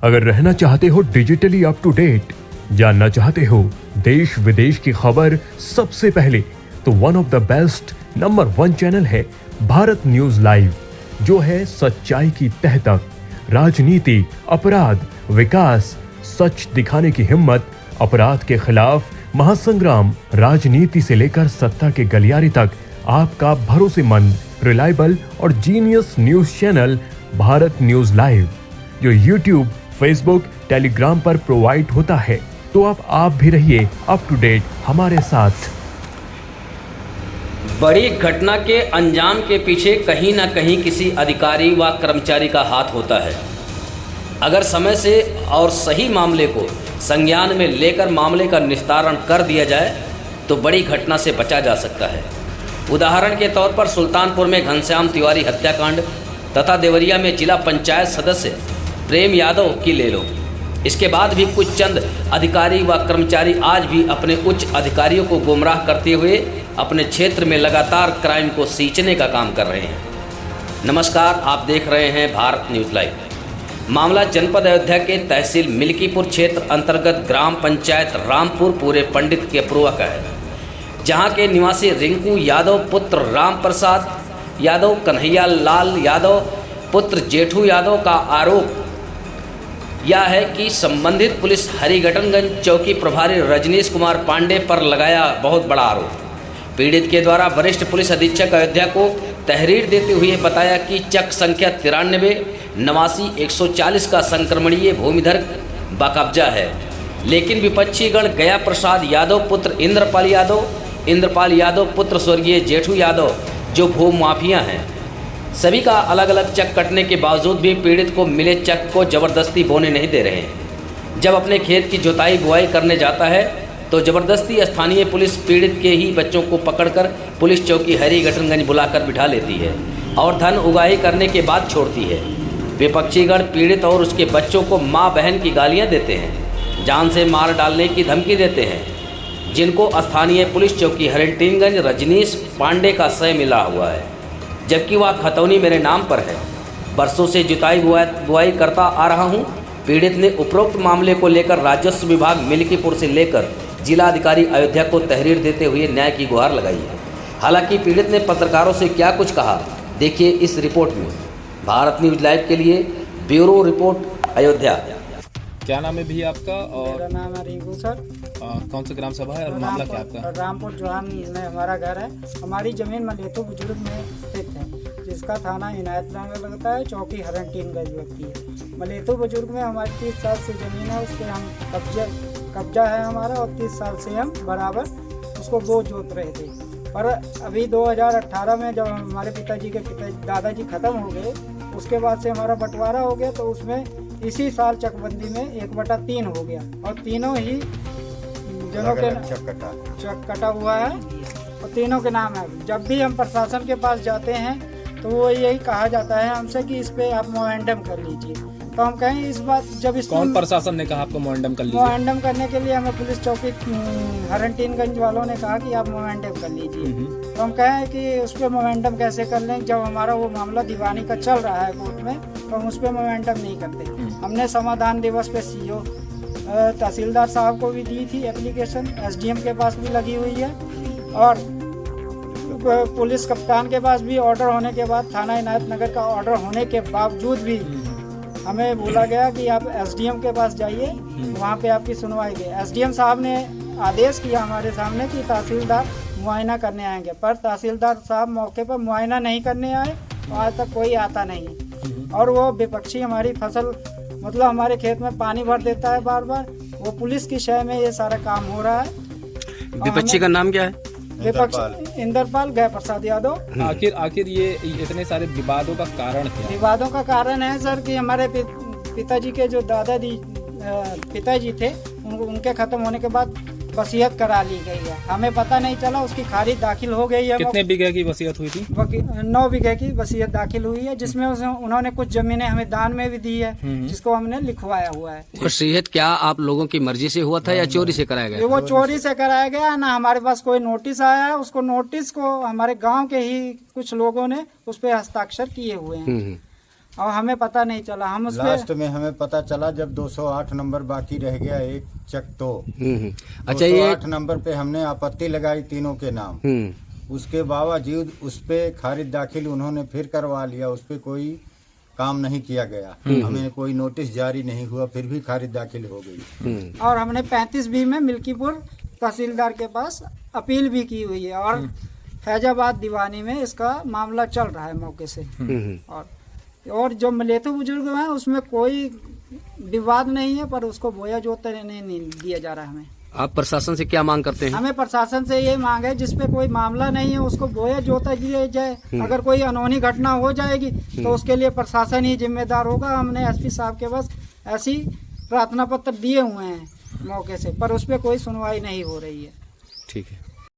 अगर रहना चाहते हो डिजिटली अप टू डेट, जानना चाहते हो देश विदेश की खबर सबसे पहले, तो one of the best number 1 channel है भारत न्यूज लाइव, जो है सच्चाई की तह तक। राजनीति, अपराध, विकास, सच दिखाने की हिम्मत, अपराध के खिलाफ महासंग्राम, राजनीति से लेकर सत्ता के गलियारे तक आपका भरोसेमंद, रिलायबल और genius news channel Bharat news live, जो यूट्यूब, फेसबुक, टेलीग्राम पर प्रोवाइड होता है। तो अब आप भी रहिए अप टू डेट हमारे साथ। बड़ी घटना के अंजाम के पीछे कहीं ना कहीं किसी अधिकारी व कर्मचारी का हाथ होता है। अगर समय से और सही मामले को संज्ञान में लेकर मामले का निस्तारण कर दिया जाए तो बड़ी घटना से बचा जा सकता है। उदाहरण के तौर पर सुल्तानपुर में घनश्याम तिवारी हत्याकांड तथा देवरिया में जिला पंचायत सदस्य प्रेम यादव की ले लो। इसके बाद भी कुछ चंद अधिकारी व कर्मचारी आज भी अपने उच्च अधिकारियों को गुमराह करते हुए अपने क्षेत्र में लगातार क्राइम को सींचने का काम कर रहे हैं। नमस्कार, आप देख रहे हैं भारत न्यूज़ लाइव। मामला जनपद अयोध्या के तहसील मिल्कीपुर क्षेत्र अंतर्गत ग्राम पंचायत रामपुर पूरे पंडित के पूर्व का है, जहां के निवासी रिंकू यादव पुत्र राम प्रसाद यादव, कन्हैया लाल यादव पुत्र जेठू यादव का आरोप यह है कि संबंधित पुलिस हरिघटनगंज चौकी प्रभारी रजनीश कुमार पांडे पर लगाया बहुत बड़ा आरोप। पीड़ित के द्वारा वरिष्ठ पुलिस अधीक्षक अयोध्या को तहरीर देते हुए बताया कि चक संख्या 93 89 140 का संक्रमणीय भूमिधर बाकब्जा है, लेकिन विपक्षी गण गया प्रसाद यादव पुत्र इंद्रपाल यादव पुत्र स्वर्गीय जेठू यादव जो भू माफिया हैं, सभी का अलग अलग चक कटने के बावजूद भी पीड़ित को मिले चक को ज़बरदस्ती बोने नहीं दे रहे हैं। जब अपने खेत की जुताई बुआई करने जाता है तो ज़बरदस्ती स्थानीय पुलिस पीड़ित के ही बच्चों को पकड़कर पुलिस चौकी हरिघटनगंज बुलाकर बिठा लेती है और धन उगाही करने के बाद छोड़ती है। विपक्षीगण पीड़ित और उसके बच्चों को माँ बहन की गालियाँ देते हैं, जान से मार डालने की धमकी देते हैं, जिनको स्थानीय पुलिस चौकी हरिघटनगंज रजनीश पांडे का सय मिला हुआ है, जबकि वह खतौनी मेरे नाम पर है। बरसों से जुताई बुआई करता आ रहा हूं। पीड़ित ने उपरोक्त मामले को लेकर राजस्व विभाग मिल्कीपुर से लेकर जिला अधिकारी अयोध्या को तहरीर देते हुए न्याय की गुहार लगाई है। हालांकि पीड़ित ने पत्रकारों से क्या कुछ कहा, देखिए इस रिपोर्ट में। भारत न्यूज लाइव के लिए ब्यूरो रिपोर्ट अयोध्या। क्या नाम है भी आपका? और मेरा नाम है रिंकू सर। कौन सा ग्राम सभा है और मामला क्या आपका? रामपुर जोहान में हमारा घर है। हमारी जमीन मलेतो बुजुर्ग में स्थित है, जिसका थाना इनायतनगर लगता है, चौकी हरिघटनगंज लगती है। मलेतो बुजुर्ग में हमारी 30 साल से ज़मीन है, उस पर हम कब्जा है हमारा, और 30 साल से हम बराबर उसको बो जोत रहे थे। पर अभी 2018 में जब हमारे पिताजी के दादाजी ख़त्म हो गए, उसके बाद से हमारा बंटवारा हो गया, तो उसमें इसी साल चकबंदी में 1/3 हो गया और तीनों ही जनों के चक कटा हुआ है और तीनों के नाम है। जब भी हम प्रशासन के पास जाते हैं तो वो यही कहा जाता है हमसे कि इस पे आप मोमेंडम कर लीजिए। तो हम कहें इस बात, जब इस कौन प्रशासन ने कहा आपको मोमेंडम कर लीजिए? मोमेंडम करने के लिए हमें पुलिस चौकी हरिघटनगंज वालों ने कहा कि आप मोमेंडम कर लीजिए। तो हम कहें कि उस पर मोमेंडम कैसे कर लें, जब हमारा वो मामला दीवानी का चल रहा है कोर्ट में, तो हम उस पर मोमेंडम नहीं करते। हमने समाधान दिवस पे सीओ तहसीलदार साहब को भी दी थी एप्लीकेशन, एसडीएम के पास भी लगी हुई है, और पुलिस कप्तान के पास भी ऑर्डर होने के बाद, थाना इनायतनगर का ऑर्डर होने के बावजूद भी हमें बोला गया कि आप एसडीएम के पास जाइए, वहाँ पे आपकी सुनवाई गई। एसडीएम साहब ने आदेश किया हमारे सामने कि तहसीलदार मुआयना करने आएंगे, पर तहसीलदार साहब मौके पर मुआयना नहीं करने आए, आज तक कोई आता नहीं। और वो विपक्षी हमारी फसल, मतलब हमारे खेत में पानी भर देता है बार बार, वो पुलिस की शय में ये सारा काम हो रहा है। विपक्षी का नाम क्या है? विपक्ष इंद्रपाल गया प्रसाद यादव। आखिर ये इतने सारे विवादों का कारण क्या? विवादों का कारण है सर कि हमारे पिताजी के जो पिताजी थे, उनके खत्म होने के बाद वसीयत करा ली गई है। हमें पता नहीं चला, उसकी खारिज दाखिल हो गई है। कितने बीघे की वसीयत हुई थी? 9 बीघे की वसीयत दाखिल हुई है, जिसमें उन्होंने कुछ जमीनें हमें दान में भी दी है, जिसको हमने लिखवाया हुआ है। वसीयत क्या आप लोगों की मर्जी से हुआ था या चोरी से कराया गया? वो चोरी से कराया गया ना, हमारे पास कोई नोटिस आया है। उसको नोटिस को हमारे गाँव के ही कुछ लोगों ने उस पर हस्ताक्षर किए हुए हैं। और हमें पता नहीं चला। हम उस लास्ट में हमें पता चला जब 208 नंबर बाकी रह गया एक चक तो। अच्छा, ये 208 नंबर पे हमने आपत्ति लगाई तीनों के नाम। उसके बावजूद उस पे खारिज दाखिल उन्होंने फिर करवा लिया, उस पे कोई काम नहीं किया गया, हमें कोई नोटिस जारी नहीं हुआ, फिर भी खारिज दाखिल हो गई। और हमने 35B में मिल्कीपुर तहसीलदार के पास अपील भी की हुई है और फैजाबाद दीवानी में इसका मामला चल रहा है मौके से। और जो मलेतु बुजुर्ग हैं उसमें कोई विवाद नहीं है, पर उसको बोया जोतने नहीं दिया जा रहा है। हमें आप प्रशासन से क्या मांग करते हैं? हमें प्रशासन से ये मांग है जिसपे कोई मामला नहीं है उसको बोया जोता दिया जाए। अगर कोई अनहोनी घटना हो जाएगी तो उसके लिए प्रशासन ही जिम्मेदार होगा। हमने एसपी साहब के पास ऐसी प्रार्थना पत्र दिए हुए हैं मौके से, पर उस पर कोई सुनवाई नहीं हो रही है। ठीक है।